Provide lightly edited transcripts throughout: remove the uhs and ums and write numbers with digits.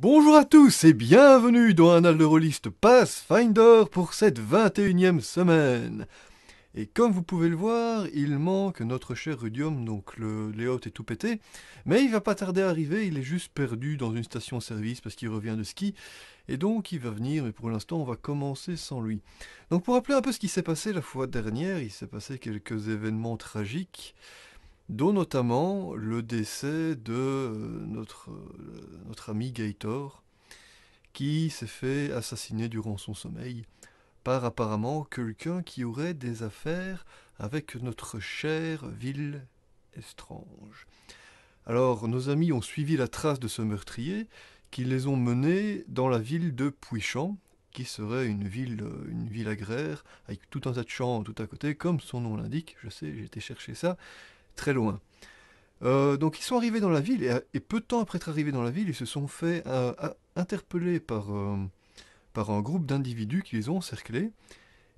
Bonjour à tous et bienvenue dans un Alderolist Pathfinder pour cette 21e semaine. Et comme vous pouvez le voir, il manque notre cher Rudium, donc le layout est tout pété. Mais il va pas tarder à arriver, il est juste perdu dans une station-service parce qu'il revient de ski. Et donc il va venir, mais pour l'instant on va commencer sans lui. Donc pour rappeler un peu ce qui s'est passé la fois dernière, il s'est passé quelques événements tragiques, dont notamment le décès de notre ami Gator, qui s'est fait assassiner durant son sommeil par apparemment quelqu'un qui aurait des affaires avec notre chère ville Estrange. Alors, nos amis ont suivi la trace de ce meurtrier, qui les ont menés dans la ville de Puichamp, qui serait une ville agraire, avec tout un tas de champs tout à côté, comme son nom l'indique. Je sais, j'ai été chercher ça très loin. Donc ils sont arrivés dans la ville, et peu de temps après être arrivés dans la ville, ils se sont fait interpeller par un groupe d'individus qui les ont encerclés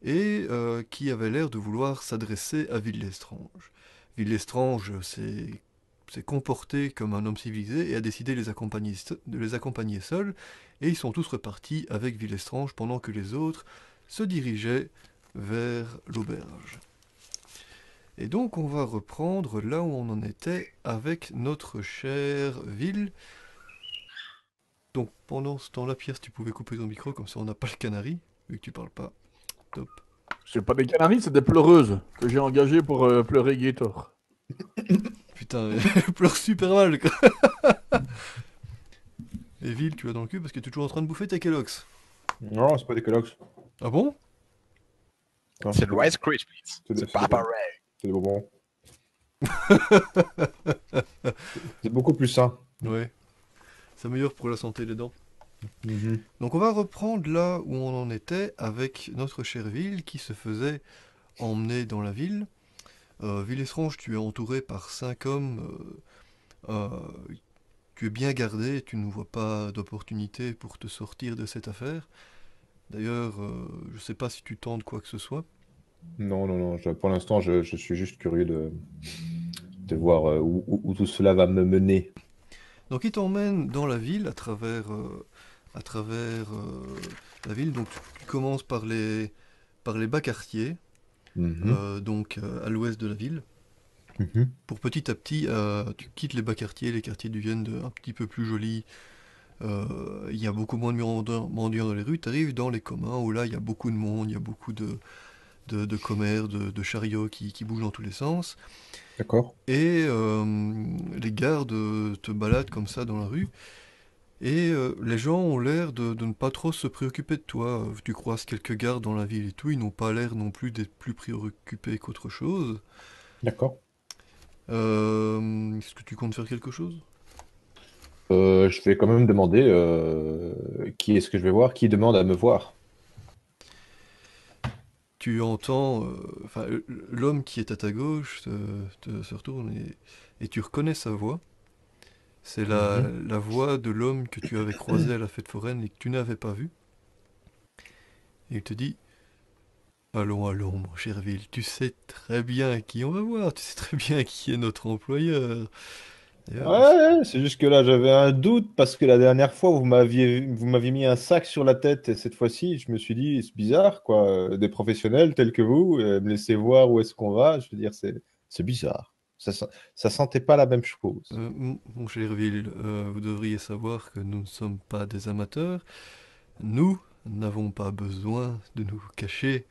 et qui avaient l'air de vouloir s'adresser à Villestrange. Villestrange s'est comporté comme un homme civilisé et a décidé de les accompagner seuls, et ils sont tous repartis avec Villestrange pendant que les autres se dirigeaient vers l'auberge. Et donc on va reprendre là où on en était avec notre chère ville. Donc pendant ce temps-là, Pierre, si tu pouvais couper ton micro, comme ça on n'a pas le canari, vu que tu parles pas. Top. C'est pas des canaris, c'est des pleureuses que j'ai engagées pour pleurer Gator. Putain, elle pleure super mal, quoi. Et Ville, tu l'as dans le cul parce que tu es toujours en train de bouffer tes Kellogg's. Non, c'est pas des Kellogg's. Ah bon? Non, C'est le Rice Krispies. c'est C'est c'est des, Papa Ray. c'est des bonbons. C'est beaucoup plus sain. Ouais, c'est meilleur pour la santé des dents. Mhm. Donc on va reprendre là où on en était avec notre chère Ville qui se faisait emmener dans la ville. Villestrange, tu es entouré par 5 hommes. Tu es bien gardé, tu ne vois pas d'opportunité pour te sortir de cette affaire. D'ailleurs, je sais pas si tu tentes quoi que ce soit. Non, non, non. Pour l'instant, je suis juste curieux de voir où tout cela va me mener. Donc il t'emmène dans la ville à travers la ville. Donc tu commences par les bas quartiers, Mhm. donc à l'ouest de la ville. Mhm. Pour petit à petit, tu quittes les quartiers deviennent un petit peu plus jolis. Il y a beaucoup moins de mendiants dans les rues. Tu arrives dans les communs où là il y a beaucoup de monde, il y a beaucoup de commerces, de chariots qui bougent dans tous les sens. D'accord. Et les gardes te baladent comme ça dans la rue. Et les gens ont l'air de ne pas trop se préoccuper de toi. Tu croises quelques gardes dans la ville et tout, ils n'ont pas l'air non plus d'être plus préoccupés qu'autre chose. D'accord. Est-ce que tu comptes faire quelque chose? Je vais quand même demander qui est-ce que je vais voir, qui demande à me voir. Tu entends, enfin, l'homme qui est à ta gauche se retourne et tu reconnais sa voix. C'est Mhm. la voix de l'homme que tu avais croisé à la fête foraine et que tu n'avais pas vu. Et il te dit, allons, allons, mon cher Ville, tu sais très bien qui on va voir, tu sais très bien qui est notre employeur. D'ailleurs, Ouais, c'est juste que là, j'avais un doute parce que la dernière fois, vous m'aviez mis un sac sur la tête et cette fois-ci, je me suis dit, c'est bizarre, quoi. Des professionnels tels que vous, me laisser voir où est-ce qu'on va, je veux dire, c'est bizarre. Ça sentait pas la même chose. mon cher Ville, vous devriez savoir que nous ne sommes pas des amateurs. Nous n'avons pas besoin de nous cacher.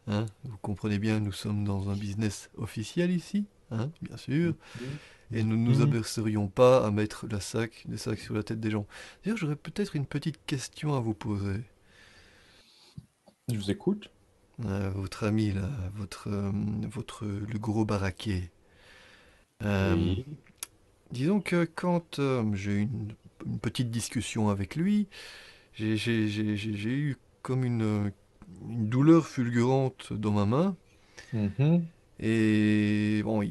Hein. Vous comprenez bien, nous sommes dans un business officiel ici, hein, bien sûr. Mhm. Et nous ne nous Mhm. abaisserions pas à mettre des sacs sur la tête des gens. D'ailleurs, j'aurais peut-être une petite question à vous poser. Je vous écoute. Votre ami là, le gros baraquet. Euh, Oui. disons que quand j'ai eu une petite discussion avec lui, j'ai eu comme une douleur fulgurante dans ma main. Mhm. Et bon,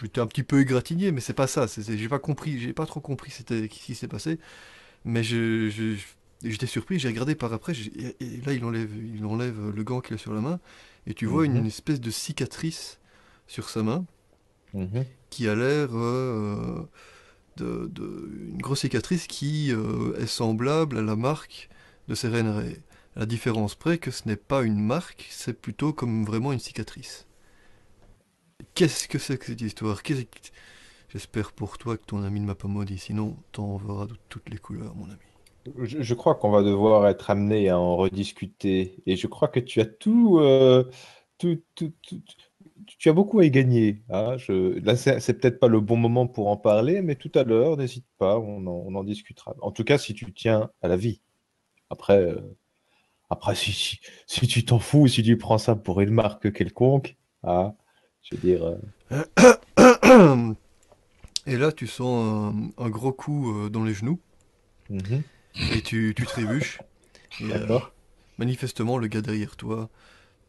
j'étais un petit peu égratigné, mais c'est pas ça. J'ai pas trop compris ce qui s'est passé. Mais j'étais surpris, j'ai regardé par après, et là il enlève le gant qu'il a sur la main, et tu vois une Mhm. espèce de cicatrice sur sa main Mhm. qui a l'air une grosse cicatrice qui est semblable à la marque de Serenray. À la différence près que ce n'est pas une marque, c'est plutôt comme vraiment une cicatrice. Qu'est-ce que c'est que cette histoire? J'espère pour toi que ton ami ne m'a pas maudit, sinon t'en verras de toutes les couleurs, mon ami. Je crois qu'on va devoir être amené à en rediscuter. Et je crois que tu as tu as beaucoup à y gagner. Hein. Là, c'est peut-être pas le bon moment pour en parler, mais tout à l'heure, n'hésite pas, on en discutera. En tout cas, si tu tiens à la vie. Après, après si tu t'en fous, si tu prends ça pour une marque quelconque, ah, je veux dire. Et là, tu sens un gros coup dans les genoux, Mhm, et tu trébuches. Et d'accord. manifestement, le gars derrière toi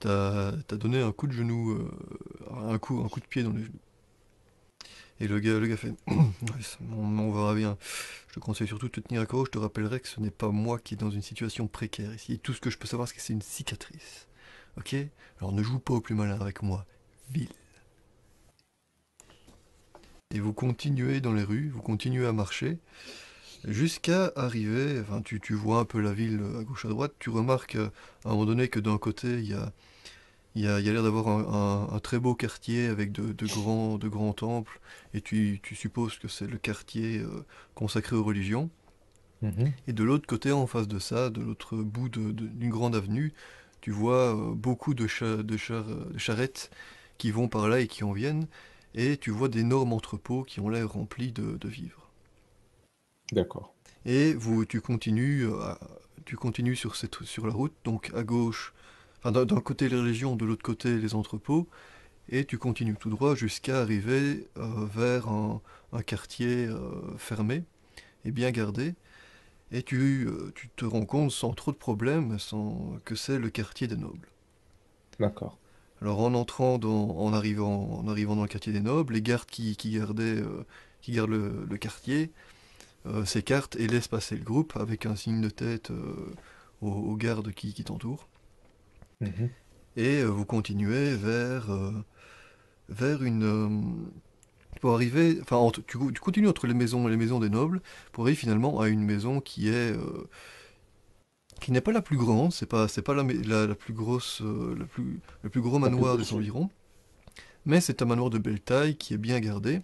t'as donné un coup de genou, un coup de pied dans les genoux. Et le gars fait Ouais, on verra bien. Je te conseille surtout de te tenir accro. Je te rappellerai que ce n'est pas moi qui est dans une situation précaire ici. Tout ce que je peux savoir, c'est que c'est une cicatrice. Ok? Alors ne joue pas au plus malin avec moi. Ville. Et vous continuez dans les rues, vous continuez à marcher, jusqu'à arriver, enfin tu vois un peu la ville à gauche à droite, tu remarques à un moment donné que d'un côté il y a l'air d'avoir un très beau quartier avec de grands temples, et tu supposes que c'est le quartier consacré aux religions. Mhm, Et de l'autre côté, en face de ça, de l'autre bout d'une grande avenue, tu vois beaucoup de charrettes qui vont par là et qui en viennent, et tu vois d'énormes entrepôts qui ont l'air remplis de vivres. d'accord. Et tu continues sur la route, donc à gauche, enfin d'un côté les religions, de l'autre côté les entrepôts, et tu continues tout droit jusqu'à arriver vers un quartier fermé et bien gardé. Et tu te rends compte sans trop de problèmes que c'est le quartier des nobles. D'accord. Alors en arrivant dans le quartier des nobles, les gardes qui gardent le quartier s'écartent et laissent passer le groupe avec un signe de tête aux gardes qui t'entourent. Mhm, Et vous continuez vers une, pour arriver, enfin, tu continues entre les maisons des nobles, pour arriver finalement à une maison qui n'est pas la plus grande, c'est pas la plus grosse, le plus gros la plus manoir des costaud. environs, mais c'est un manoir de belle taille qui est bien gardé.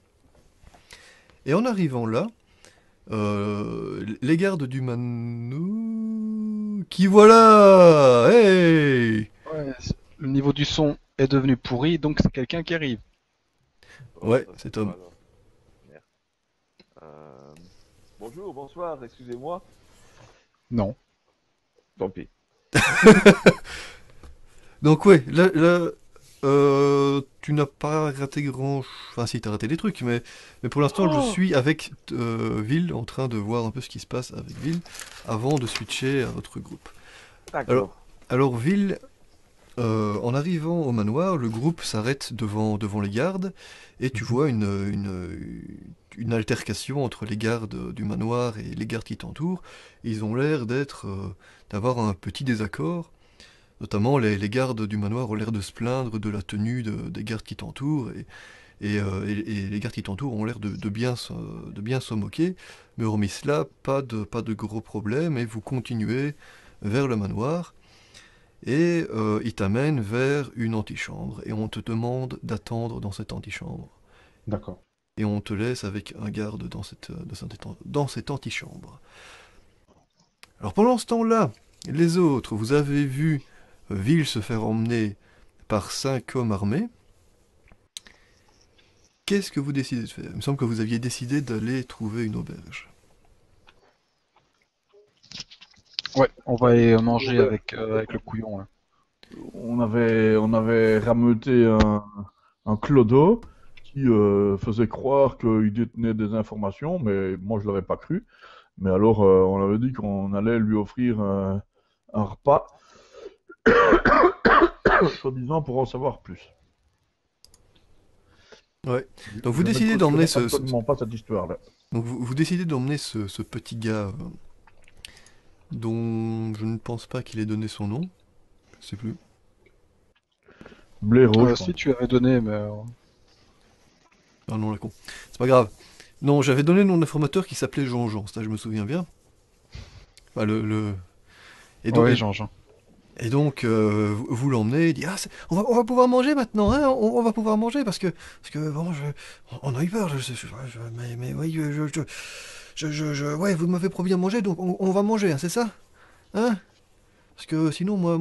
Et en arrivant là, les gardes du manoir, qui voilà, hey, Ouais, le niveau du son est devenu pourri, donc c'est quelqu'un qui arrive. Oh, ouais, ça c'est c'est toi Tom. alors. Merde. Euh, Bonjour, bonsoir, excusez-moi. Non. Tant pis. Donc ouais, là, tu n'as pas raté grand... Enfin si, t'as raté des trucs, mais pour l'instant je Oh, suis avec Ville en train de voir un peu ce qui se passe avec Ville avant de switcher à votre groupe. Alors, d'accord. alors Ville, en arrivant au manoir, le groupe s'arrête devant les gardes et tu Mhm, vois une altercation entre les gardes du manoir et les gardes qui t'entourent. Ils ont l'air d'avoir un petit désaccord. Notamment, les gardes du manoir ont l'air de se plaindre de la tenue des gardes qui t'entourent, et les gardes qui t'entourent ont l'air de bien s'en moquer. Mais hormis cela, pas de gros problèmes, et vous continuez vers le manoir, et il t'amène vers une antichambre, et on te demande d'attendre dans cette antichambre. d'accord. Et on te laisse avec un garde dans cette antichambre. Alors pendant ce temps-là, les autres, vous avez vu Ville se faire emmener par 5 hommes armés. Qu'est-ce que vous décidez de faire? Il me semble que vous aviez décidé d'aller trouver une auberge. Ouais, on va aller manger Ouais, avec le couillon, là. on avait rameuté un clodo qui faisait croire qu'il détenait des informations, mais moi je l'aurais pas cru. Mais alors on avait dit qu'on allait lui offrir un repas, soi-disant pour en savoir plus. Ouais. Je, Donc vous je ne décidez d'emmener cautionne absolument pas cette histoire-là. donc vous décidez d'emmener ce petit gars dont je ne pense pas qu'il ait donné son nom. Je sais plus. Blaireau, je Si pense. tu avais donné, mais Ah non, la con. C'est pas grave. Non, j'avais donné le nom d'informateur qui s'appelait Jean-Jean, ça je me souviens bien. Enfin, Et donc, Oui, et, Jean-Jean. et donc vous l'emmenez, il dit ah, on va pouvoir manger maintenant, hein, on va pouvoir manger parce que bon, on a eu peur, mais oui, ouais, vous m'avez promis à manger, donc on va manger, hein, c'est ça, hein? Parce que sinon, moi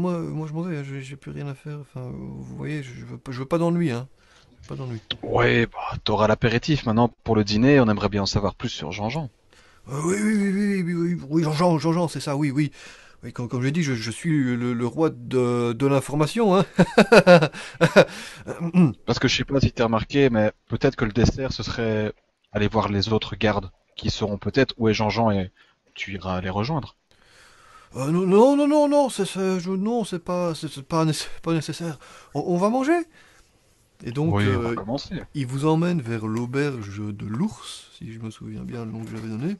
je m'en vais, hein, j'ai plus rien à faire. Enfin, vous voyez, je veux pas d'ennui, hein, pas d'ennui. Ouais, bah, t'auras l'apéritif. Maintenant, pour le dîner, on aimerait bien en savoir plus sur Jean-Jean. Oui, Jean-Jean, c'est ça, oui, oui. Oui, comme j'ai dit, je suis le roi de l'information, hein. Parce que je sais pas si t'as remarqué, mais peut-être que le dessert, ce serait aller voir les autres gardes, qui sauront peut-être où est Jean-Jean et tu iras les rejoindre. Non, non, pas nécessaire. On va manger. Et donc, Oui, on va commencer. il vous emmène vers l'auberge de l'ours, si je me souviens bien le nom que j'avais donné.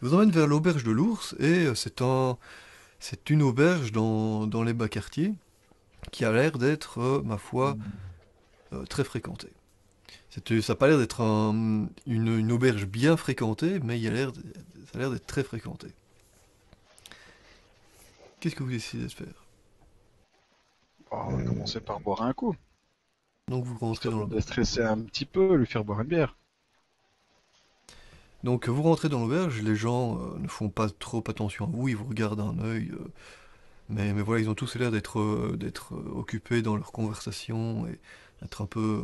Il vous emmène vers l'auberge de l'ours, et c'est une auberge dans les bas quartiers, qui a l'air d'être, ma foi, très fréquentée. Ça n'a pas l'air d'être une auberge bien fréquentée, mais ça a l'air d'être très fréquenté. Qu'est-ce que vous décidez de faire? Bah, on va commencer par boire un coup, Donc vous rentrez histoire dans de l'auberge. déstresser un petit peu, lui faire boire une bière. Donc vous rentrez dans l'auberge, les gens ne font pas trop attention à vous, ils vous regardent d'un œil, mais voilà, ils ont tous l'air d'être occupés dans leur conversation et d'être un peu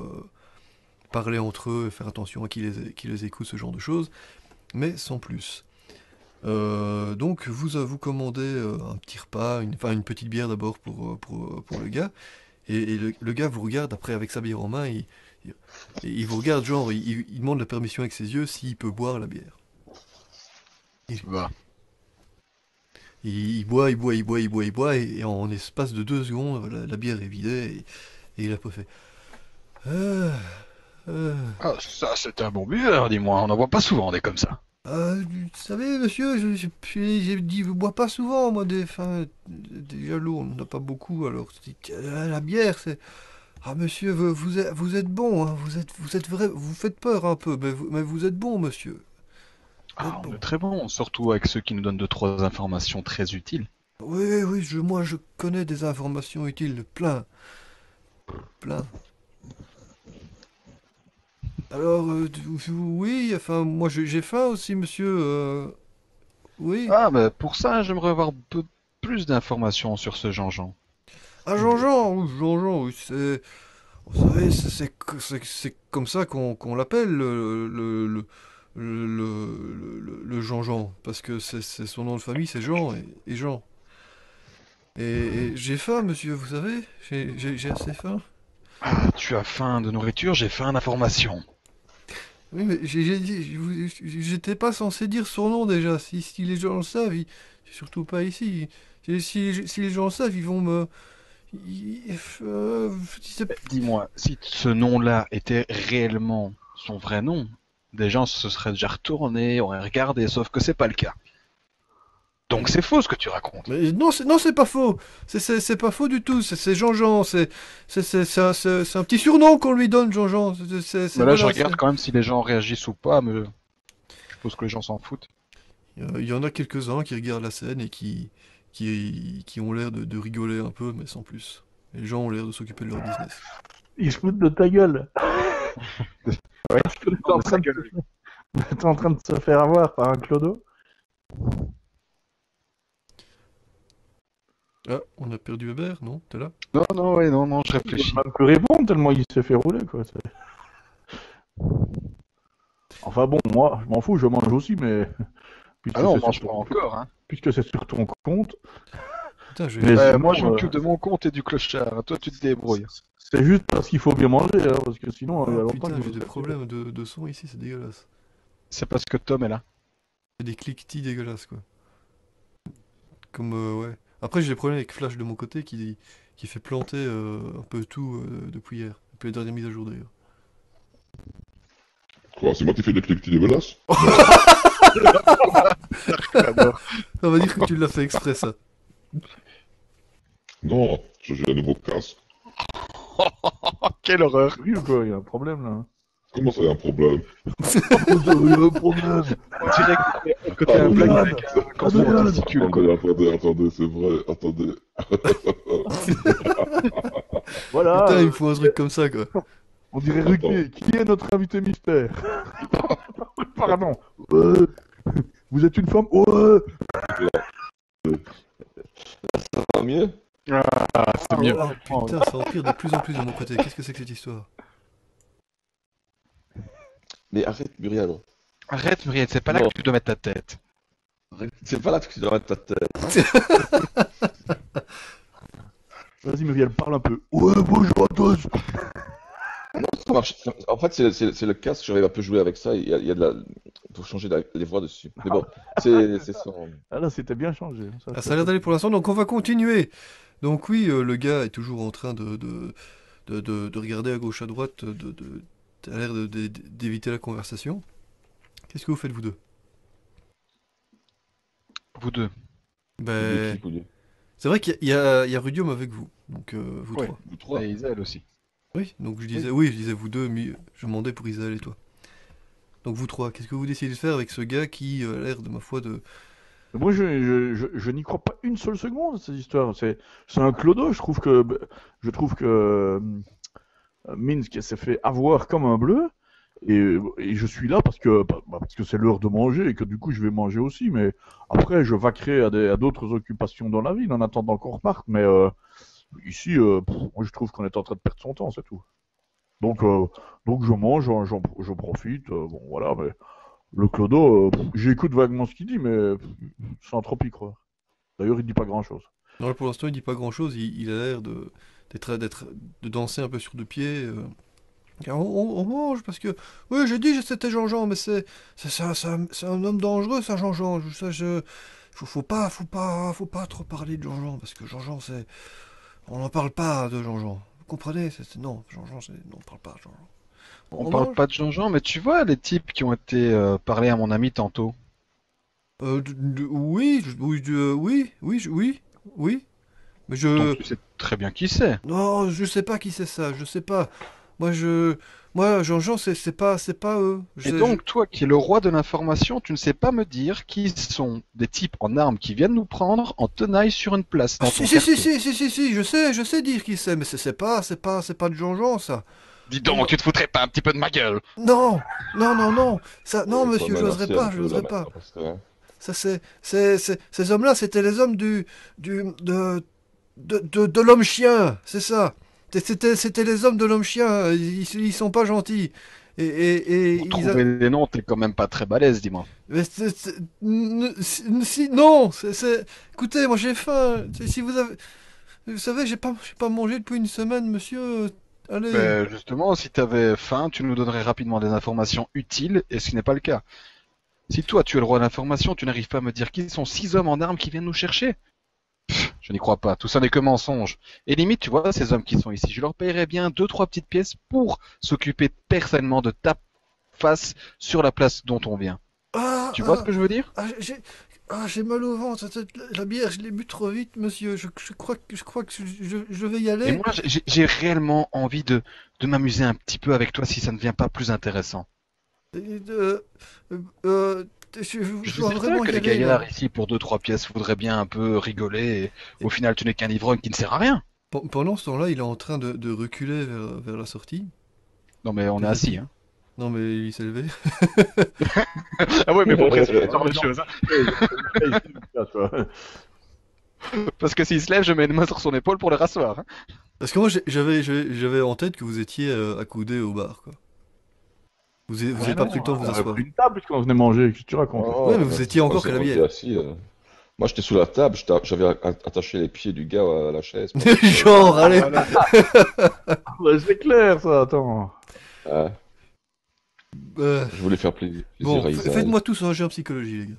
parler entre eux et faire attention à qui les écoute, ce genre de choses, mais sans plus. Donc vous commandez un petit repas, une petite bière d'abord pour le gars, et le gars vous regarde après avec sa bière en main, il vous regarde genre, il demande la permission avec ses yeux s'il peut boire la bière. Va. Il boit, et en espace de 2 secondes, la bière est vidée, et il a pas fait. Euh, euh, Ah, ça, c'est un bon buveur, dis-moi. On n'en voit pas souvent des comme ça. Vous savez, monsieur, j'ai dit, je bois pas souvent, moi, déjà l'eau, on n'en a pas beaucoup, alors la bière, c'est. Ah, monsieur, vous êtes bon, hein, vous êtes vrai, vous faites peur un peu, mais vous êtes bon, monsieur. Vous êtes Ah, on est bon. très bon, surtout avec ceux qui nous donnent 2, 3 informations très utiles. Oui, moi, je connais des informations utiles, plein, plein. Alors, oui, enfin, moi, j'ai faim aussi, monsieur, oui. Ah, mais pour ça, j'aimerais avoir un peu plus d'informations sur ce Jean-Jean. Ah, Jean-Jean, oui, c'est. Vous savez, c'est comme ça qu'on l'appelle, le Jean-Jean, parce que c'est son nom de famille, c'est Jean et Jean. Et j'ai faim, monsieur, vous savez, j'ai assez faim. Ah, tu as faim de nourriture, j'ai faim d'informations. Oui, mais j'étais pas censé dire son nom déjà. Si les gens le savent, surtout pas ici. Si les gens le savent, ils vont me. C'est- Dis-moi, si ce nom-là était réellement son vrai nom, des gens se seraient déjà retournés, auraient regardé, sauf que c'est pas le cas. Donc c'est faux ce que tu racontes. Mais non, c'est pas faux. C'est pas faux du tout. C'est Jean-Jean. C'est un petit surnom qu'on lui donne, Jean-Jean. Mais là, je Voilà, regarde quand même si les gens réagissent ou pas, mais je suppose que les gens s'en foutent. Il y en a quelques-uns qui regardent la scène et qui ont l'air de rigoler un peu, mais sans plus. Les gens ont l'air de s'occuper de leur business. Ils se foutent de ta gueule. Ouais, Parce que t'es en train de se faire avoir par un clodo. Ah, on a perdu Hébert, non? T'es là? Non, non, ouais, non, non, je Il réfléchis. va même plus répondre tellement il s'est fait rouler, quoi. Enfin bon, moi, je m'en fous, je mange aussi, mais... Puisque Ah non, on c'est mange sur pas ton- encore, hein. Puisque c'est sur ton compte. Putain, Mais Moi, sinon, je m'occupe de mon compte et du clochard. Toi, tu te débrouilles. c'est juste parce qu'il faut bien manger, hein, parce que sinon, il y a Ah longtemps putain, qu'il j'ai faut des se problèmes de son ici, c'est dégueulasse. C'est parce que Tom est là. J'ai des cliquetis dégueulasses, quoi. Comme, ouais. Après, j'ai des problèmes avec Flash de mon côté qui fait planter un peu tout depuis hier. Depuis la dernière mise à jour, d'ailleurs. Quoi, c'est moi qui fais des clics dégueulasses? J'adore. On va dire que tu l'as fait exprès, ça. Non, j'ai un nouveau casque. Quelle horreur. Oui ou quoi, il y a un problème là. Comment ça, y a un problème? Il y a un problème. On dirait que t'es un blague avec un cancer de testicule, quoi. Attendez, c'est vrai, attendez. Voilà. Putain, il me faut un truc comme ça, quoi. On dirait Ruquier. Qui est notre invité mystère? Pardon. Vous êtes une femme? Ouais. Ça va mieux? Ah, c'est mieux. Oh putain, ça empire de plus en plus de mon côté. Qu'est-ce que c'est que cette histoire? Mais arrête, Muriel. Arrête, Muriel, c'est pas là Non. que tu dois mettre ta tête. Arrête. C'est pas là que tu dois mettre ta tête. Vas-y, Muriel, parle un peu. Ouais, bonjour à tous. Ça marche. En fait, c'est le casque, j'arrive un peu jouer avec ça. Il y a de la. Faut changer les voix dessus. Mais bon, c'est ça. Ah là, c'était bien changé. Ah, ça a l'air d'aller pour l'instant, donc on va continuer. Donc oui, le gars est toujours en train de regarder à gauche, à droite, a l'air d'éviter la conversation. Qu'est-ce que vous faites, vous deux? Vous deux. Ben, L'équipe ou deux. c'est vrai qu'il y a Rudium avec vous, donc vous Ouais. trois. Ou trois. Et Isaël aussi. Oui, donc je disais, oui, je disais vous deux, mais je demandais pour Isaël et toi. Donc vous trois, qu'est-ce que vous décidez de faire avec ce gars qui a l'air de ma foi de... Moi, je n'y crois pas une seule seconde à cette histoire. C'est un clodo. Je trouve que Minsk s'est fait avoir comme un bleu. Et je suis là parce que c'est l'heure de manger et que du coup je vais manger aussi. Mais après, je vaquerai à d'autres occupations dans la ville en attendant qu'on reparte. Mais ici, moi je trouve qu'on est en train de perdre son temps, c'est tout. Donc je mange, je profite. Bon, voilà. Mais le clodo, j'écoute vaguement ce qu'il dit, mais sans trop y croire. D'ailleurs, il dit pas grand-chose. Non, pour l'instant, il dit pas grand-chose, il a l'air de danser un peu sur deux pieds. On mange parce que... Oui, j'ai dit que c'était Jean-Jean, mais c'est un homme dangereux, ça, Jean-Jean. Faut pas trop parler de Jean-Jean, parce que Jean-Jean, c'est... On n'en parle pas de Jean-Jean. Vous comprenez? Non, Jean-Jean, c'est... Non, on parle pas de Jean-Jean. On parle mange pas de Jean-Jean, mais tu vois les types qui ont été parlés à mon ami tantôt. Oui, oui. Mais Donc tu sais très bien qui c'est. Non, je sais pas qui c'est ça, je sais pas. Moi, Jean-Jean, c'est pas eux. Et donc toi qui es le roi de l'information, tu ne sais pas me dire qui sont des types en armes qui viennent nous prendre en tenaille sur une place dans ton Si, quartier. si, je sais dire qui c'est, mais c'est pas de Jean-Jean, ça. Dis donc, tu te foutrais pas un petit peu de ma gueule. Non, ça, non, Faut monsieur, menacer un peu, j'oserais là, pas. maintenant, parce que, hein. Ça, ces hommes-là, c'était les hommes de l'homme-chien, c'est ça. C'était les hommes de l'homme-chien, ils sont pas gentils. Pour trouver les noms, t'es quand même pas très balèze, dis-moi. Mais non, écoutez, moi j'ai faim. Si vous savez, j'ai pas mangé depuis une semaine, monsieur. Allez. Ben, justement, si t'avais faim, tu nous donnerais rapidement des informations utiles, et ce n'est pas le cas. Si toi, tu es le roi de l'information, tu n'arrives pas à me dire qui sont 6 hommes en armes qui viennent nous chercher? Je n'y crois pas, tout ça n'est que mensonge. Et limite, tu vois, ces hommes qui sont ici, je leur paierais bien 2-3 petites pièces pour s'occuper personnellement de ta face sur la place dont on vient. Tu vois ce que je veux dire? J'ai mal au ventre. La bière, je l'ai bu trop vite, monsieur. Je crois que je vais y aller. Et moi, j'ai réellement envie de m'amuser un petit peu avec toi si ça ne devient pas plus intéressant. Je Je dois suis certain vraiment que y les aller, là. gaillards ici pour 2-3 pièces voudraient bien un peu rigoler et au final tu n'es qu'un ivrogne qui ne sert à rien. Pendant ce temps-là, il est en train de reculer vers la sortie. Non mais on est assis, hein. Non, mais il s'est levé. Ah ouais mais bon après c'est c'est genre de choses, hein. Parce que s'il se lève je mets une main sur son épaule pour le rasseoir, hein. Parce que moi, j'avais en tête que vous étiez accoudés au bar, quoi. Vous avez pas pris le temps de vous On avait asseoir. pris une table puisqu'on venait manger. Qu'est-ce que tu racontes? Oh, Ouais, mais vous étiez encore moi, qu'à la on était bière. assis, moi, j'étais sous la table, j'avais attaché les pieds du gars à la chaise. Genre, allez. Ouais, c'est clair ça, attends. Ah, je voulais faire plaisir Bon, à Isaïe. faites-moi tous un jet en psychologie, les gars.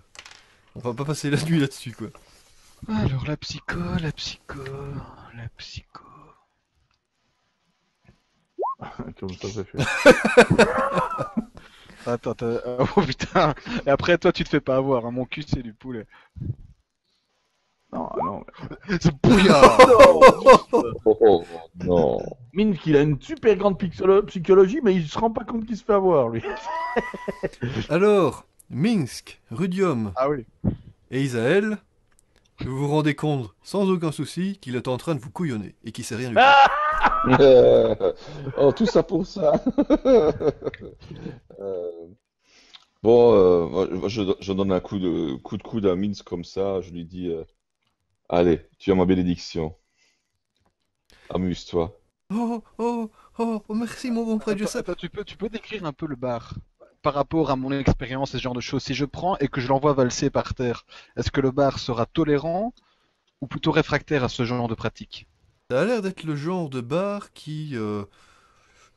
On va pas passer la nuit là-dessus, quoi. Alors la psycho. Comme ça, c'est fait. Attends, oh putain. Et après toi tu te fais pas avoir, hein. Mon cul c'est du poulet. Non, non. C'est brouillard. Oh, non. Minsk, il a une super grande psychologie, mais il se rend pas compte qu'il se fait avoir, lui. Alors, Minsk, Rudium Ah oui. et Isaël, vous vous rendez compte sans aucun souci qu'il est en train de vous couillonner et qu'il sait rien du tout. Oh, tout ça pour ça. Euh, Bon, moi, je donne un coup de coude à Minsk comme ça. Je lui dis, allez, tu as ma bénédiction. Amuse-toi. Oh, merci mon bon prêtre Attends, Joseph. attends, tu peux décrire un peu le bar par rapport à mon expérience et ce genre de choses. Si je prends et que je l'envoie valser par terre, est-ce que le bar sera tolérant ou plutôt réfractaire à ce genre de pratique? Ça a l'air d'être le genre de bar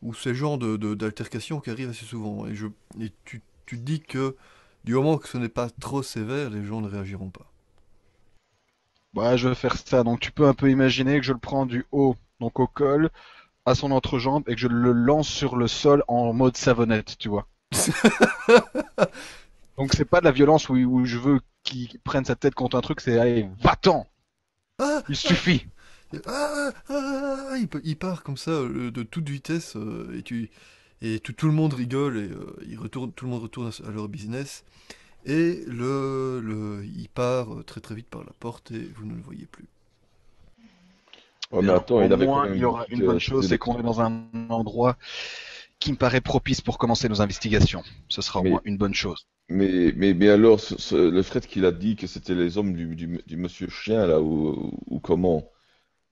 ou ce genre d'altercation qui arrive assez souvent. Et tu te dis que du moment que ce n'est pas trop sévère, les gens ne réagiront pas. Bah, je vais faire ça. Donc, tu peux un peu imaginer que je le prends du haut, donc au col, à son entrejambe, et que je le lance sur le sol en mode savonnette, tu vois. Donc, c'est pas de la violence où je veux qu'il prenne sa tête contre un truc, c'est allez, va-t'en! Ah, Il suffit! il part comme ça de toute vitesse et tout le monde rigole et tout le monde retourne à leur business et il part très très vite par la porte et vous ne le voyez plus. Ouais, mais Bien, attends, au il avait quand moins, même il y aura dit une que bonne chose, c'était c'est qu'on est dans un endroit qui me paraît propice pour commencer nos investigations. Ce sera au Mais, moins une bonne chose. mais alors, le fait qu'il a dit que c'était les hommes du monsieur chien, là, ou comment?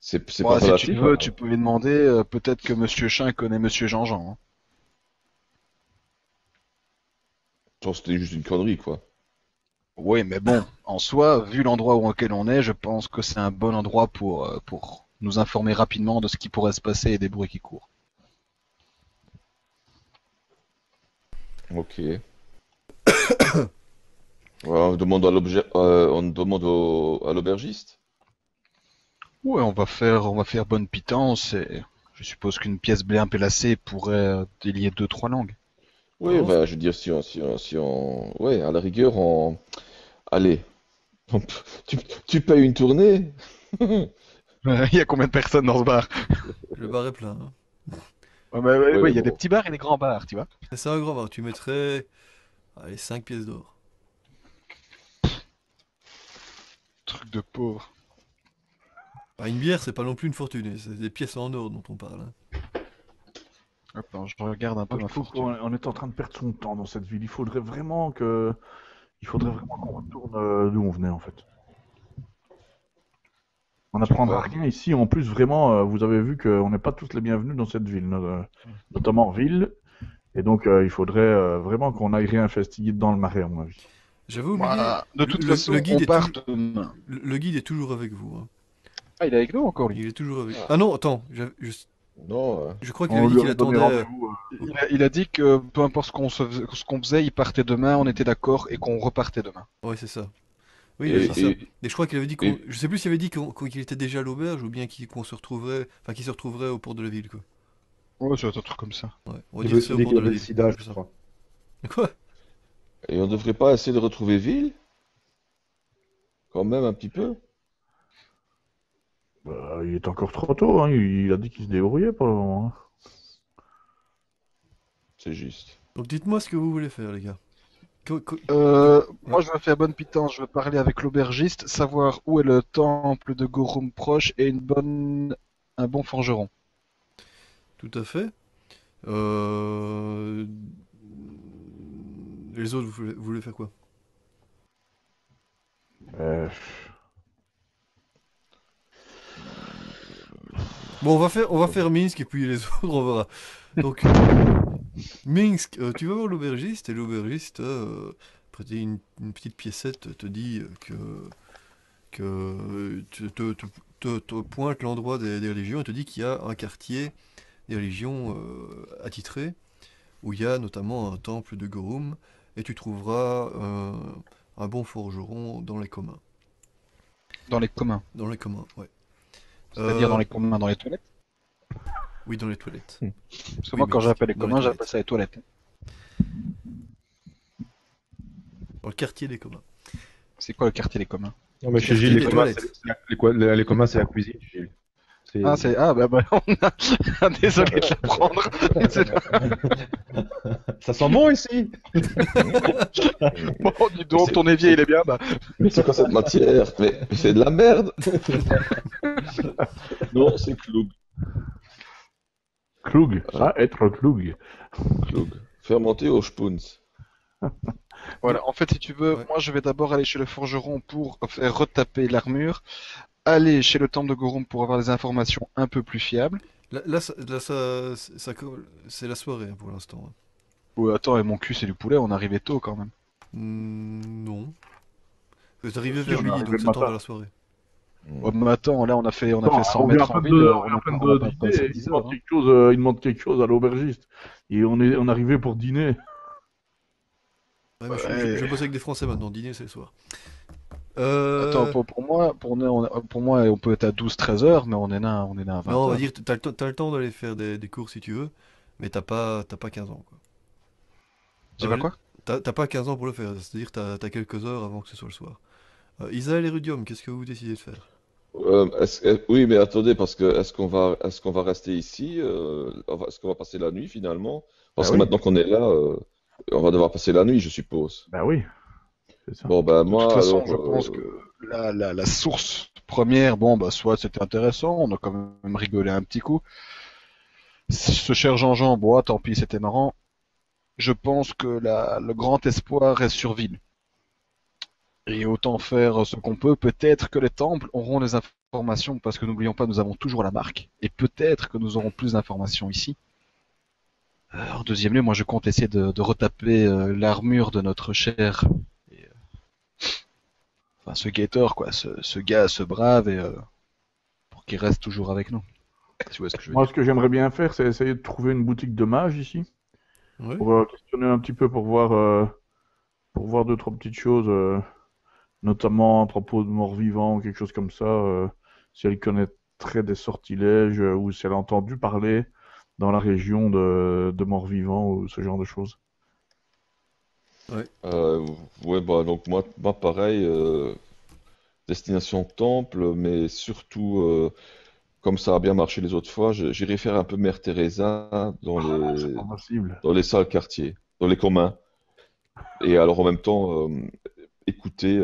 C'est pas Bon, si tu relatif, veux, hein? tu peux lui demander, peut-être que Monsieur Chin connaît Monsieur Jean-Jean, hein. Genre, c'était juste une connerie, quoi. Oui, mais bon, en soi, vu l'endroit auquel on est, je pense que c'est un bon endroit pour nous informer rapidement de ce qui pourrait se passer et des bruits qui courent. Ok. Ouais, on demande à l'aubergiste. Ouais, on va faire bonne pitance et je suppose qu'une pièce bien placée pourrait délier deux, trois langues. Oui, Alors, bah, je veux dire, ouais, à la rigueur, allez, tu, tu payes une tournée? Il y a combien de personnes dans ce bar? le bar est plein, hein. Ouais, Ouais, il y a des bon. petits bars et des grands bars, tu vois. C'est un grand bar, tu mettrais allez, 5 pièces d'or. Truc de pauvre. Bah, une bière, c'est pas non plus une fortune, et c'est des pièces en or dont on parle, hein. Attends, je regarde un peu Moi, ma je trouve fortune. qu'on est en train de perdre son temps dans cette ville. Il faudrait vraiment qu'on retourne d'où on venait, en fait. On n'apprendra Ouais. rien ici. En plus, vraiment, vous avez vu qu'on n'est pas tous les bienvenus dans cette ville, notamment en ville. Et donc, il faudrait vraiment qu'on aille réinvestiguer dans le marais, à mon avis. J'avais oublié, Bah, de toute le façon, guide on est part demain. le guide est toujours avec vous, hein. Ah, il est avec nous encore, lui. Il est toujours avec. Ah, Ah non, attends, non, je crois qu'il On avait dit lui qu'il avait donné attendait. rendez-vous. Il a dit que peu importe ce qu'on faisait, il partait demain, on était d'accord et qu'on repartait demain. Ouais, c'est ça. Oui, il avait et, dit ça. et, Et je crois qu'il avait dit et, je sais plus s'il avait dit qu'il était déjà à l'auberge ou bien qu'on se retrouverait, enfin qu'il se retrouverait au port de la ville, quoi. Ouais, c'est un truc comme ça. Ouais, on va Il dire avait que c'est aussi au dit port qu'il de la avait le ville. sida, C'est je ça. crois. Quoi? et on devrait pas essayer de retrouver Ville, quand même, un petit peu? Bah, il est encore trop tôt, hein. Il a dit qu'il se débrouillait pour le moment, hein. C'est juste. Donc dites-moi ce que vous voulez faire, les gars. Ouais. Moi, je veux faire bonne pitance, je veux parler avec l'aubergiste, savoir où est le temple de Gorum proche et un bon forgeron. Tout à fait. Euh, Les autres, vous voulez faire quoi? Euh, Bon, on va faire Minsk et puis les autres, on verra. Donc, Minsk, tu vas voir l'aubergiste et l'aubergiste, prêter une petite piécette, te dit que te pointe l'endroit des Légions et te dit qu'il y a un quartier des Légions attitré où il y a notamment un temple de Gorum et tu trouveras un bon forgeron dans les communs. Dans les communs. Dans les communs, ouais. C'est-à-dire dans les communs, dans les toilettes. Oui, dans les toilettes. Parce que Oui, moi, mais quand j'appelle les dans les communs, toilettes. j'appelle ça les toilettes. Dans le quartier des communs. C'est quoi le quartier des communs? Non, mais chez Quartier Gilles, les des communs, toilettes. les communs, c'est la cuisine, Gilles. C'est- Ah, on a... Désolé de l'apprendre. Ça sent bon ici. Bon, dis donc, ton évier, il est bien, bah. Mais c'est quoi cette matière? Mais c'est de la merde! Non, c'est Klug. Klug, ça, être Klug. Klug. Fermenté au Spunz. Voilà, en fait, si tu veux, Ouais. moi, je vais d'abord aller chez le forgeron pour faire retaper l'armure, aller chez le temple de Gorum pour avoir des informations un peu plus fiables. C'est la soirée hein, pour l'instant. Hein. Ouais, attends, et mon cul, c'est du poulet, on arrivait tôt quand même. Non. Vous arrivez Si, vers on est midi, arrivé donc le ça tend matin. vers la soirée. Oh, mais attends, là, on a fait Attends, 100 on vient à mètres en peine ville, de, on on vient va à peine pas, on va de pas dîner, passer il 10 demande heures. Hein. quelque chose, il demande quelque chose à l'aubergiste. Et on arrivait pour dîner. Ouais, mais Ouais. je bosse avec des Français maintenant, dîner c'est le soir. Attends, pour moi, pour moi, on peut être à 12-13 heures, mais on est là à Non, 20 on va heures. dire, t'as le temps d'aller faire des cours si tu veux, mais t'as pas 15 ans, quoi. J'ai pas quoi? T'as pas 15 ans pour le faire, c'est-à-dire t'as quelques heures avant que ce soit le soir. Isaël et Rudium, qu'est-ce que vous décidez de faire? Oui, mais attendez, parce que est-ce qu'on va rester ici? Est-ce qu'on va passer la nuit finalement? Bah Parce que oui, maintenant qu'on est là, on va devoir passer la nuit, je suppose. bah oui, c'est ça. Bon, ben De toute moi, façon, alors, je pense que la source première, bon, bah, soit c'était intéressant, on a quand même rigolé un petit coup. Ce cher Jean-Jean, bon, ah, tant pis, c'était marrant. Je pense que le grand espoir reste sur ville. Et autant faire ce qu'on peut. Peut-être que les temples auront des informations, parce que n'oublions pas, nous avons toujours la marque. Et peut-être que nous aurons plus d'informations ici. En deuxième lieu, moi je compte essayer de retaper l'armure de notre cher, et, enfin ce Gator, quoi, ce gars, ce brave, et pour qu'il reste toujours avec nous. Tu vois ce que je veux Moi, dire? ce que j'aimerais bien faire, c'est essayer de trouver une boutique de mage ici, Ouais. pour questionner un petit peu, pour voir deux, trois petites choses, notamment à propos de morts-vivants ou quelque chose comme ça, si elle connaîtrait des sortilèges, ou si elle a entendu parler dans la région de morts-vivants ou ce genre de choses. Ouais. euh, ouais, bah donc moi pareil, destination temple, mais surtout, comme ça a bien marché les autres fois, j'irai faire un peu Mère Teresa C'est pas possible. dans les sales quartiers, dans les communs. Et alors en même temps, écouter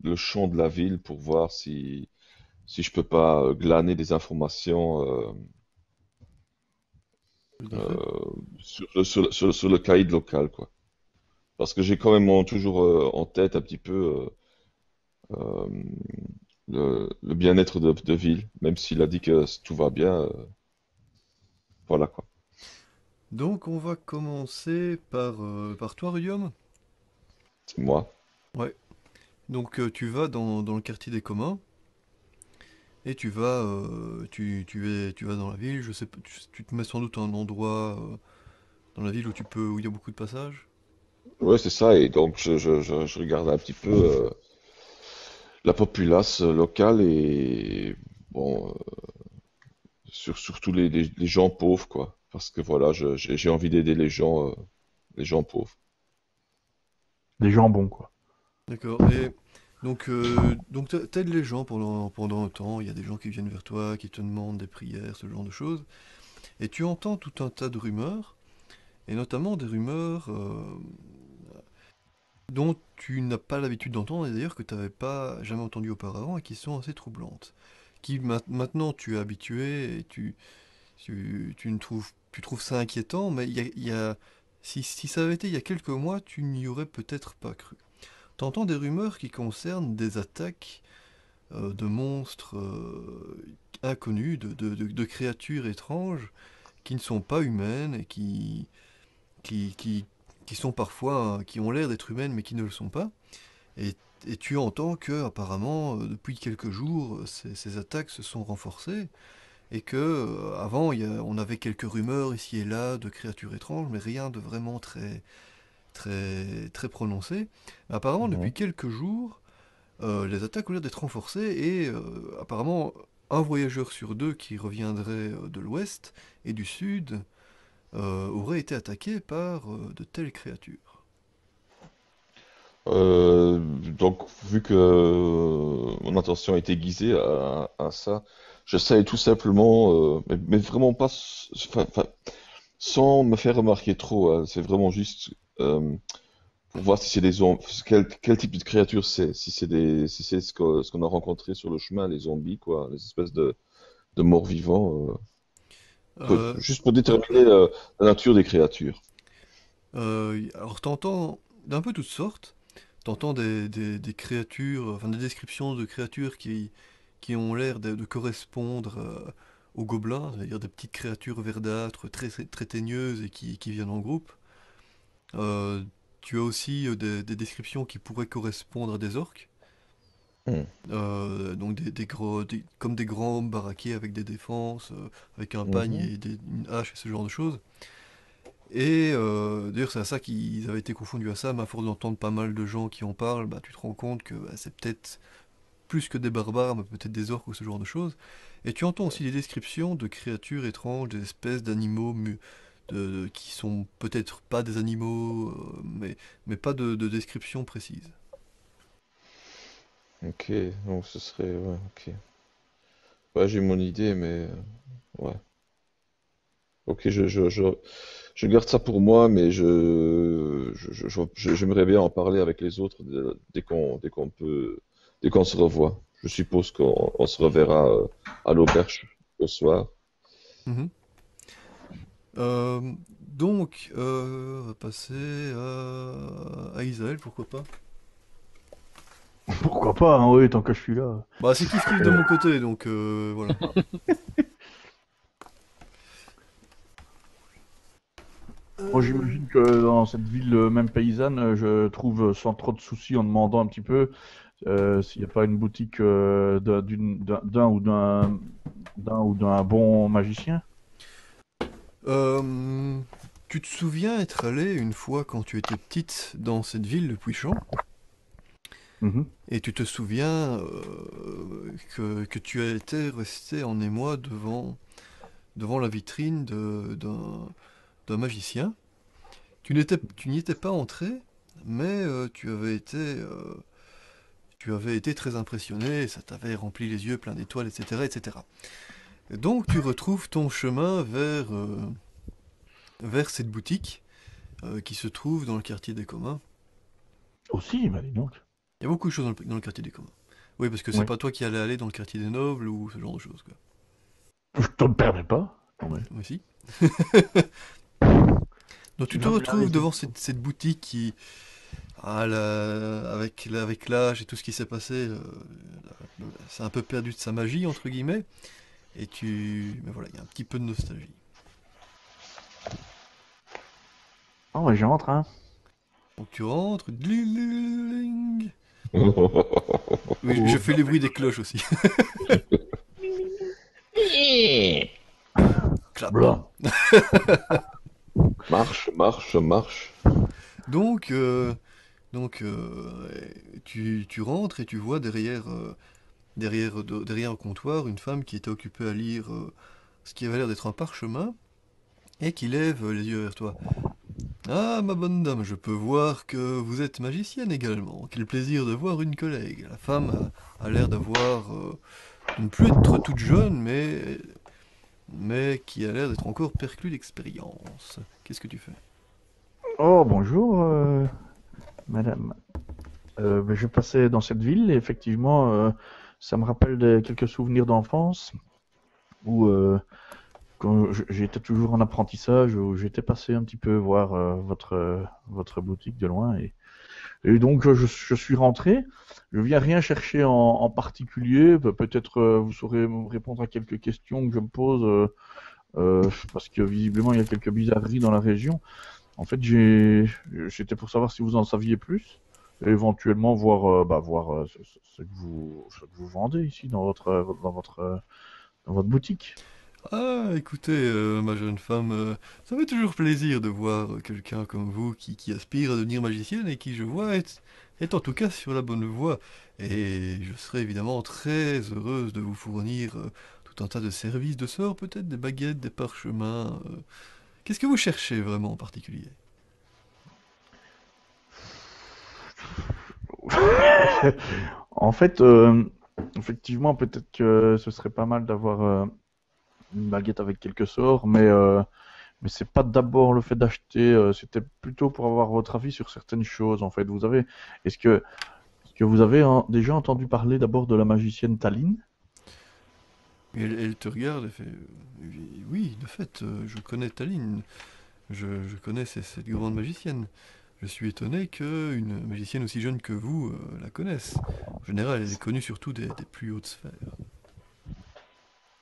le chant de la ville pour voir si je peux pas glaner des informations Tout à fait. sur le caïd local, quoi. Parce que j'ai quand même toujours en tête un petit peu euh, le bien-être de ville, même s'il a dit que tout va bien, voilà quoi. Donc on va commencer par toi, Rudium. C'est moi. Ouais. Donc tu vas dans le quartier des communs et tu vas dans la ville. Je sais pas, tu te mets sans doute un endroit dans la ville où il y a beaucoup de passages. Ouais, c'est ça. Et donc je regarde un petit peu la populace locale et bon, surtout les gens pauvres, quoi. Parce que voilà, j'ai envie d'aider les gens pauvres. Des jambons, quoi. D'accord. Et donc t'aides les gens pendant un temps. Il y a des gens qui viennent vers toi, qui te demandent des prières, ce genre de choses. Et tu entends tout un tas de rumeurs, et notamment des rumeurs dont tu n'as pas l'habitude d'entendre, et d'ailleurs que tu n'avais pas jamais entendu auparavant, et qui sont assez troublantes. Maintenant tu es habitué, et tu trouves ça inquiétant, mais si ça avait été il y a quelques mois, tu n'y aurais peut-être pas cru. T'entends des rumeurs qui concernent des attaques de monstres inconnus, de créatures étranges qui ne sont pas humaines et qui, qui, qui sont parfois, qui ont l'air d'être humaines mais qui ne le sont pas. Et, et tu entends que apparemment depuis quelques jours ces attaques se sont renforcées et que avant on avait quelques rumeurs ici et là de créatures étranges mais rien de vraiment très prononcé. Mais apparemment depuis Mhm. quelques jours les attaques ont l'air d'être renforcées et apparemment un voyageur sur deux qui reviendrait de l'ouest et du sud aurait été attaqué par de telles créatures. donc, vu que mon attention a été aiguisée à ça, j'essaye tout simplement, mais vraiment pas, sans me faire remarquer trop, hein. C'est vraiment juste pour voir si c'est des zombies, quel type de créature c'est, si c'est ce qu'on a rencontré sur le chemin, les zombies, quoi, les espèces de morts vivants, Euh, juste pour déterminer la nature des créatures. alors t'entends d'un peu toutes sortes. T'entends des créatures, enfin des descriptions de créatures qui ont l'air de correspondre aux gobelins, c'est-à-dire des petites créatures verdâtres, très teigneuses et qui viennent en groupe. Euh, Tu as aussi des descriptions qui pourraient correspondre à des orques. Hmm. Donc comme des grands baraquets avec des défenses, avec un pagne Mhm. et une hache et ce genre de choses. Et d'ailleurs c'est à ça qu'ils avaient été confondus à ça, mais à force d'entendre pas mal de gens qui en parlent, bah, tu te rends compte que bah, c'est peut-être plus que des barbares, mais peut-être des orques ou ce genre de choses. Et tu entends aussi des descriptions de créatures étranges, des espèces d'animaux qui sont peut-être pas des animaux, mais pas de description précise. Ok, donc ce serait, ouais, ok. Ouais, j'ai mon idée, mais ouais. Ok, je garde ça pour moi, mais j'aimerais bien en parler avec les autres dès qu'on peut, dès qu'on se revoit. Je suppose qu'on se reverra à l'auberge ce soir. Mhm. On va passer à Isaël, pourquoi pas? Pourquoi pas, hein, oui, tant que je suis là. Bah c'est kiff-kiff de Euh, mon côté, donc voilà. Moi, j'imagine que dans cette ville, même paysanne, je trouve sans trop de soucis en demandant un petit peu s'il n'y a pas une boutique d'un ou d'un bon magicien. Euh, Tu te souviens être allé une fois quand tu étais petite dans cette ville de Puichamp, Mhm. et tu te souviens que tu as été resté en émoi devant la vitrine d'un magicien. Tu n'y étais pas entré, mais tu avais été très impressionné, ça t'avait rempli les yeux plein d'étoiles, etc., etc. Et donc tu retrouves ton chemin vers cette boutique qui se trouve dans le quartier des communs. Aussi, bah dis donc. Il y a beaucoup de choses dans le quartier des communs. Oui, parce que c'est Oui. pas toi qui allais aller dans le quartier des nobles ou ce genre de choses, quoi. Je te le permets pas. Non, mais... Oui, si. Donc tu te J'aime bien les retrouves devant questions. cette boutique qui, avec l'âge et tout ce qui s'est passé, c'est un peu perdu de sa magie, entre guillemets. Mais voilà, il y a un petit peu de nostalgie. Ah ouais, j'entre, hein. Donc tu rentres, dling. Oui, je Oh, fais les bruits des cloches aussi. Clap. blanc. Marche, marche, marche. Donc, euh, donc, tu rentres et tu vois derrière le comptoir une femme qui était occupée à lire ce qui avait l'air d'être un parchemin et qui lève les yeux vers toi. Ah, ma bonne dame, je peux voir que vous êtes magicienne également. Quel plaisir de voir une collègue. La femme a l'air de ne plus être toute jeune, mais qui a l'air d'être encore perclue d'expérience. Qu'est-ce que tu fais? Oh, bonjour, madame. Ben, je passais dans cette ville et effectivement, ça me rappelle quelques souvenirs d'enfance où quand j'étais toujours en apprentissage, où j'étais passé un petit peu voir votre boutique de loin et donc je suis rentré. Je viens rien chercher en particulier. Peut-être vous saurez me répondre à quelques questions que je me pose parce que visiblement il y a quelques bizarreries dans la région. En fait, j'étais pour savoir si vous en saviez plus et éventuellement voir ce que vous vendez ici dans votre boutique. Ah, écoutez, ma jeune femme, ça fait toujours plaisir de voir quelqu'un comme vous qui aspire à devenir magicienne et qui, je vois, est en tout cas sur la bonne voie. Et je serai évidemment très heureuse de vous fournir tout un tas de services de sort, peut-être des baguettes, des parchemins. Qu'est-ce que vous cherchez vraiment en particulier? En fait, effectivement, peut-être que ce serait pas mal d'avoir une baguette avec quelques sorts, mais c'est pas d'abord le fait d'acheter, c'était plutôt pour avoir votre avis sur certaines choses, en fait. Est-ce que, est-ce que vous avez déjà entendu parler d'abord de la magicienne Taline? Et elle te regarde et fait oui, de fait, je connais Taline, je connais cette grande magicienne. Je suis étonné qu'une magicienne aussi jeune que vous la connaisse. En général, elle est connue surtout des plus hautes sphères.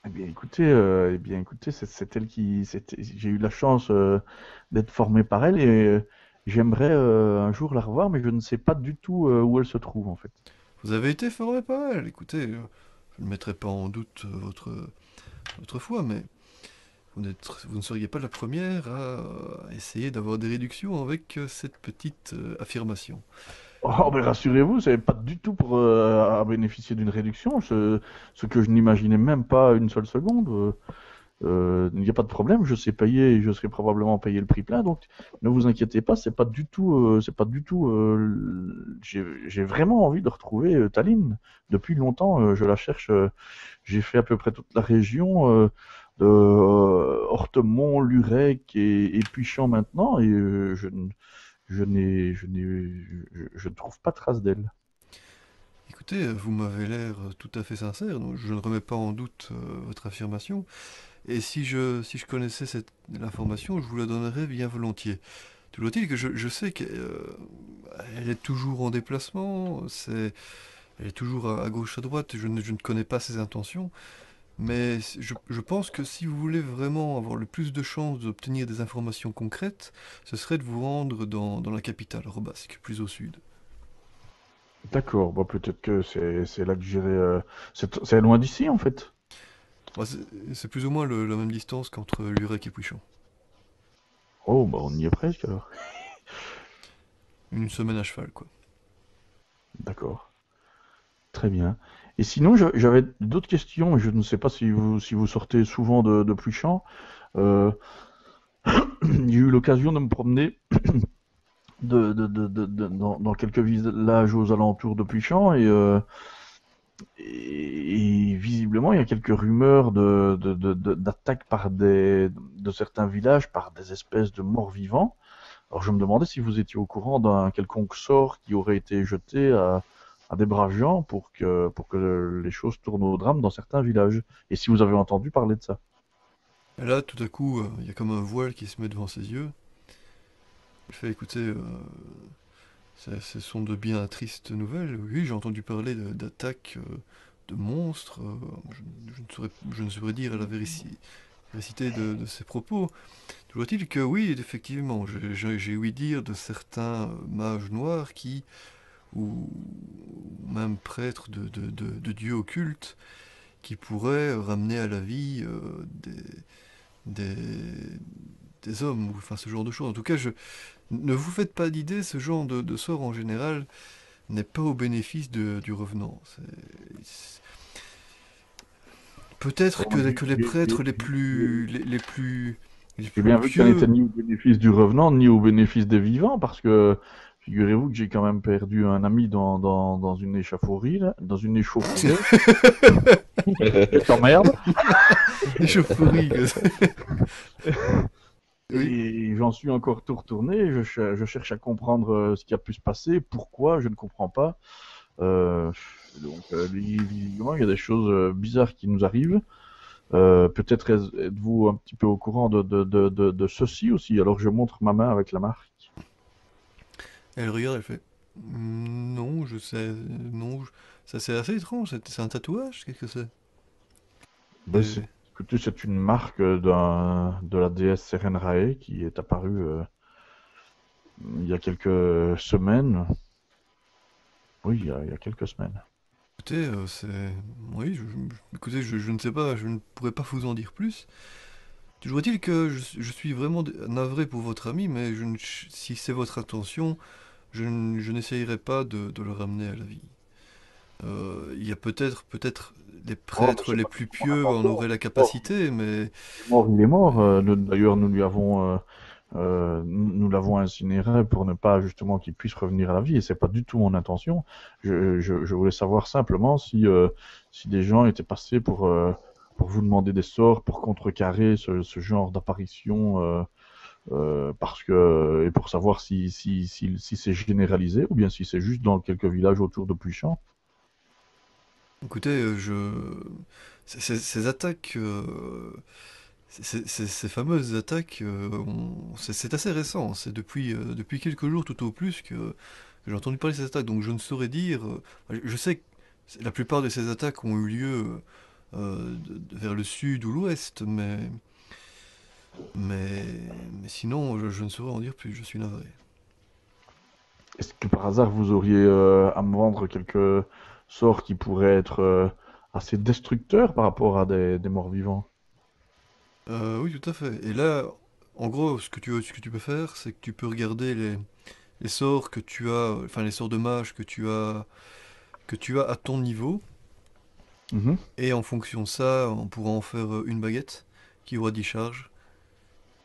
Eh bien, écoutez, c'est elle j'ai eu la chance d'être formé par elle et j'aimerais un jour la revoir, mais je ne sais pas du tout où elle se trouve en fait. Vous avez été formé par elle, écoutez, je ne mettrai pas en doute votre foi, mais vous ne seriez pas la première à essayer d'avoir des réductions avec cette petite affirmation. Oh, mais rassurez-vous, c'est pas du tout pour à bénéficier d'une réduction, ce que je n'imaginais même pas une seule seconde. Il n'y a pas de problème, je sais payer et je serai probablement payé le prix plein, donc ne vous inquiétez pas, c'est pas du tout. J'ai vraiment envie de retrouver Tallinn. Depuis longtemps, je la cherche. J'ai fait à peu près toute la région de Hortemont, Lurec et Puichamp maintenant, et je ne trouve pas trace d'elle. Écoutez, vous m'avez l'air tout à fait sincère, donc je ne remets pas en doute votre affirmation. Et si je connaissais l'information, je vous la donnerais bien volontiers. Toujours est-il que je sais qu'elle est toujours en déplacement, elle est toujours à gauche, à droite, je ne connais pas ses intentions, mais je pense que si vous voulez vraiment avoir le plus de chances d'obtenir des informations concrètes, ce serait de vous rendre dans la capitale, Robasque, plus au sud. D'accord, bah peut-être que c'est là que j'irai. C'est loin d'ici en fait. Bah, c'est plus ou moins la même distance qu'entre Lurec et Puichamp. Oh, bah on y est presque alors. Une semaine à cheval, quoi. D'accord, très bien. Et sinon, j'avais d'autres questions, et je ne sais pas si vous sortez souvent de Pluchamp. Euh, j'ai eu l'occasion de me promener dans quelques villages aux alentours de Pluchamp, et visiblement, il y a quelques rumeurs d'attaques de certains villages par des espèces de morts-vivants. Alors je me demandais si vous étiez au courant d'un quelconque sort qui aurait été jeté à des braves gens pour que les choses tournent au drame dans certains villages. Et si vous avez entendu parler de ça. Et là, tout à coup, il y a comme un voile qui se met devant ses yeux. Il fait écoutez, ce sont de bien tristes nouvelles. Oui, j'ai entendu parler d'attaques de monstres. Je ne saurais dire la véracité de ces propos. Toujours est-il que oui, effectivement, j'ai ouï dire de certains mages noirs ou même prêtres de dieux occultes, qui pourraient ramener à la vie des, des hommes, ou enfin ce genre de choses. En tout cas, ne vous faites pas d'idée, ce genre de sort en général n'est pas au bénéfice du revenant. Peut-être Bon, que les prêtres les j'ai plus bien vu qu'elle n'était pieux. ni au bénéfice du revenant, ni au bénéfice des vivants, parce que figurez-vous que j'ai quand même perdu un ami dans une échauffourée, là, dans une échauffourée. Je t'emmerde. Échauffourée. Oui. Et j'en suis encore tout retourné. Je cherche à comprendre ce qui a pu se passer, pourquoi, je ne comprends pas. Euh, visiblement, il y a des choses bizarres qui nous arrivent. Peut-être êtes-vous un petit peu au courant de ceci aussi. Alors je montre ma main avec la marque. Elle regarde, elle fait non, je sais, non, ça c'est assez étrange, c'est un tatouage, qu'est-ce que c'est? Ben, Des- écoutez, c'est une marque de la déesse Serenrae qui est apparue il y a quelques semaines. Oui, il y a quelques semaines. Écoutez, oui, écoutez, je ne sais pas, je ne pourrais pas vous en dire plus. Toujours est-il que je suis vraiment navré pour votre ami, mais si c'est votre intention, je n'essayerai pas de le ramener à la vie. Il y a peut-être les Oh, mais prêtres c'est les pas plus mon pieux en intention. auraient la Il est mort. capacité, mais Il est mort. Il est mort. D'ailleurs, nous lui avons nous l'avons incinéré pour ne pas justement qu'il puisse revenir à la vie, et c'est pas du tout mon intention. Je voulais savoir simplement si des gens étaient passés pour vous demander des sorts pour contrecarrer ce genre d'apparition, et pour savoir si c'est généralisé ou bien si c'est juste dans quelques villages autour de Puichamp. Écoutez, ces attaques, ces fameuses attaques, c'est assez récent. C'est depuis quelques jours tout au plus que j'ai entendu parler de ces attaques. Donc je ne saurais dire. Je sais que la plupart de ces attaques ont eu lieu vers le sud ou l'ouest, mais, mais sinon, je ne saurais en dire plus. Je suis navré. Est-ce que par hasard vous auriez à me vendre quelques sorts qui pourraient être assez destructeurs par rapport à des morts-vivants? Oui, tout à fait. Et là, en gros, ce que tu peux faire, c'est que tu peux regarder les sorts que tu as, enfin les sorts de mage que tu as à ton niveau, Mhm. et en fonction de ça, on pourra en faire une baguette qui aura 10 charges.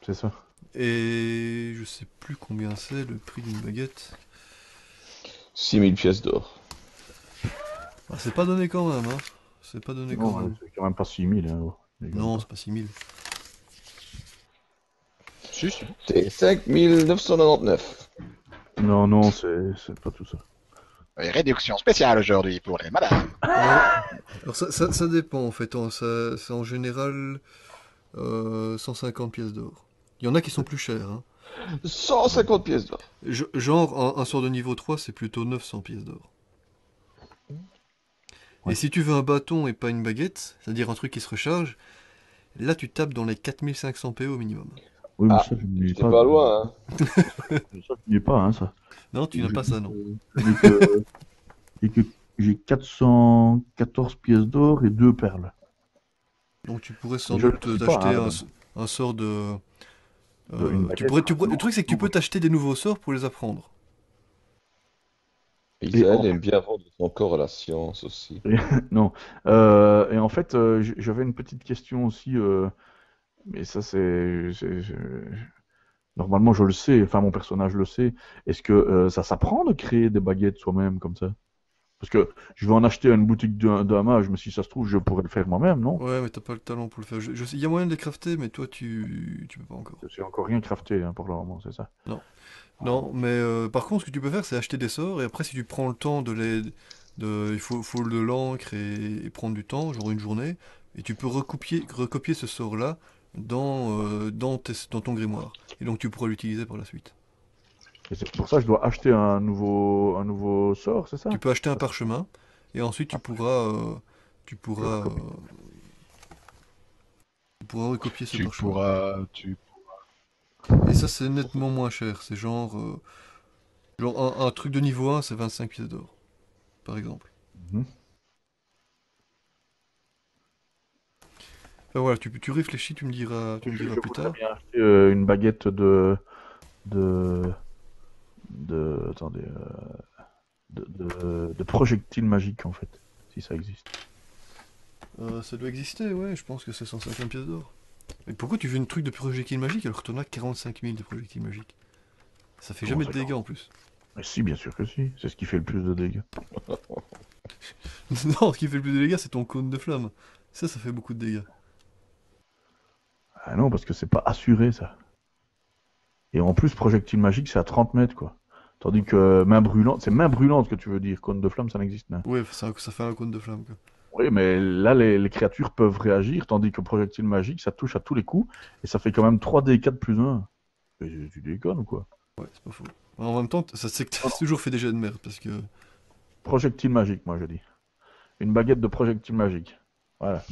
C'est ça. Et je sais plus combien c'est le prix d'une baguette. 6000 pièces d'or. Ah, c'est pas donné quand même, hein. C'est pas donné quand Non, même. c'est quand même pas 6000. Hein, les gars. Non, c'est pas 6000. Si, si. C'est 5999. Non, non, c'est pas tout ça. Et réduction spéciale aujourd'hui pour les madames. Alors ça dépend en fait, hein. C'est en général 150 pièces d'or. Il y en a qui sont plus chers, hein. 150 pièces d'or. Genre, un sort de niveau 3, c'est plutôt 900 pièces d'or. Ouais. Et si tu veux un bâton et pas une baguette, c'est-à-dire un truc qui se recharge, là tu tapes dans les 4500 PO au minimum. Oui, mais Ah, ça, je n'y ai j'étais pas. pas loin, hein. Ça, je n'y ai pas, hein, ça. Non, tu n'as pas ça, non. J'ai que j'ai 414 pièces d'or et 2 perles. Donc tu pourrais sans Je le doute prie pas, t'acheter hein, un sort de... une baguette. Le truc c'est que tu peux t'acheter des nouveaux sorts pour les apprendre. Isaël aime bien vendre son corps à la science aussi. Non. Et en fait, j'avais une petite question aussi, mais ça normalement je le sais, enfin mon personnage le sait. Est-ce que ça s'apprend de créer des baguettes soi-même comme ça? Parce que je vais en acheter à une boutique de mage, mais si ça se trouve, je pourrais le faire moi-même, non? Ouais, mais t'as pas le talent pour le faire. Il y a moyen de les crafter, mais toi tu peux pas encore. Je sais encore rien crafté hein, pour le moment, c'est ça. Non. Non, mais par contre, ce que tu peux faire, c'est acheter des sorts, et après, si tu prends le temps il faut de l'encre et prendre du temps, genre une journée, et tu peux recopier ce sort-là dans ton grimoire. Et donc, tu pourras l'utiliser par la suite. Et c'est pour ça que je dois acheter un nouveau sort, c'est ça? Tu peux acheter un parchemin, et ensuite, tu pourras, tu pourras recopier ce parchemin. Et ça, c'est nettement moins cher. C'est genre un truc de niveau 1, c'est 25 pièces d'or, par exemple. Mhm. Enfin, voilà, tu réfléchis, tu me Je diras plus voudrais tard. bien acheter une baguette de, attendez, de projectiles magiques en fait, si ça existe. Ça doit exister, ouais, je pense que c'est 150 pièces d'or. Mais pourquoi tu veux une truc de projectile magique alors que t'en as 45 000 de projectiles magiques? Ça fait Comment jamais ça, de dégâts en plus. Mais si, bien sûr que si, c'est ce qui fait le plus de dégâts. Non, ce qui fait le plus de dégâts, c'est ton cône de flamme. Ça fait beaucoup de dégâts. Ah non, parce que c'est pas assuré ça. Et en plus, projectile magique, c'est à 30 mètres quoi. Tandis que main brûlante, c'est main brûlante que tu veux dire, cône de flamme, ça n'existe pas. Ouais, ça fait un cône de flamme, quoi. Oui, mais là, les créatures peuvent réagir, tandis que projectile magique, ça touche à tous les coups, et ça fait quand même 3d4 plus 1. Mais tu déconnes ou quoi? Ouais, c'est pas faux. En même temps, ça c'est que t'as toujours fait des jets de merde, parce que... Projectile magique, moi je dis. Une baguette de projectile magique. Voilà.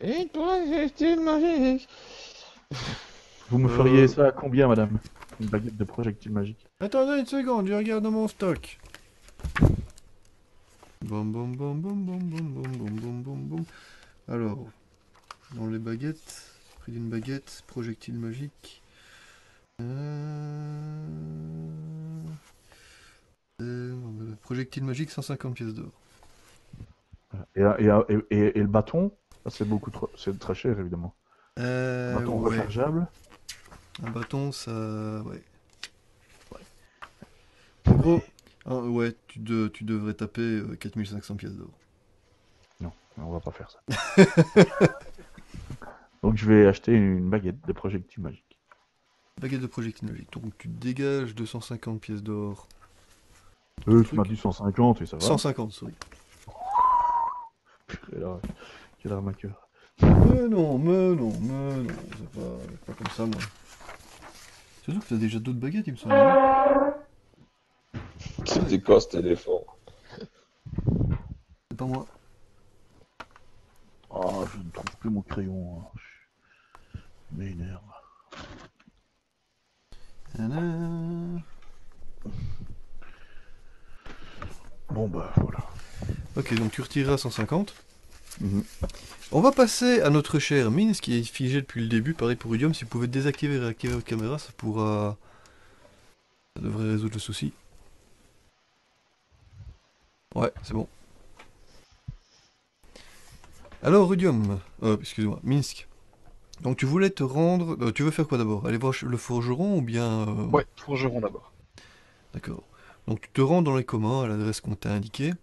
Et toi, j'ai magique. Vous me feriez ça à combien, madame? Une baguette de projectile magique. Attendez une seconde, je regarde dans mon stock. Bom bom bom bom bom bom bom bom bom bom bom. Alors, dans les baguettes, prix d'une baguette, projectile magique. Projectile magique, 150 pièces d'or. Et le bâton, ça c'est beaucoup trop, c'est très cher évidemment. Bâton Ouais. rechargeable. Un bâton, ça... Ouais. En gros, ouais, tu devrais taper 4500 pièces d'or. Non, on va pas faire ça. Donc je vais acheter une baguette de projectile magique. Baguette de projectile magique. Donc tu dégages 250 pièces d'or. Tu m'as dit 150 et ça va. 150, sorry. Purée, là, quel arnaqueur. Mais non, c'est pas comme ça, moi. C'est sûr que t'as déjà d'autres baguettes, il me semble. C'était quoi cet éléphant? C'est pas moi. Ah, je ne trouve plus mon crayon. Hein. Je m'énerve. Tadam. Bon bah voilà. Ok, donc tu retireras 150. Mhm. On va passer à notre cher Minsk qui est figé depuis le début. Pareil pour Udium, si vous pouvez désactiver et réactiver votre caméra, ça pourra... Ça devrait résoudre le souci. Ouais, c'est bon. Alors, Udium, excuse-moi, Minsk. Donc tu voulais te rendre... tu veux faire quoi d'abord? Aller voir le forgeron ou bien... Ouais, forgeron d'abord. D'accord. Donc tu te rends dans les communs à l'adresse qu'on t'a indiquée.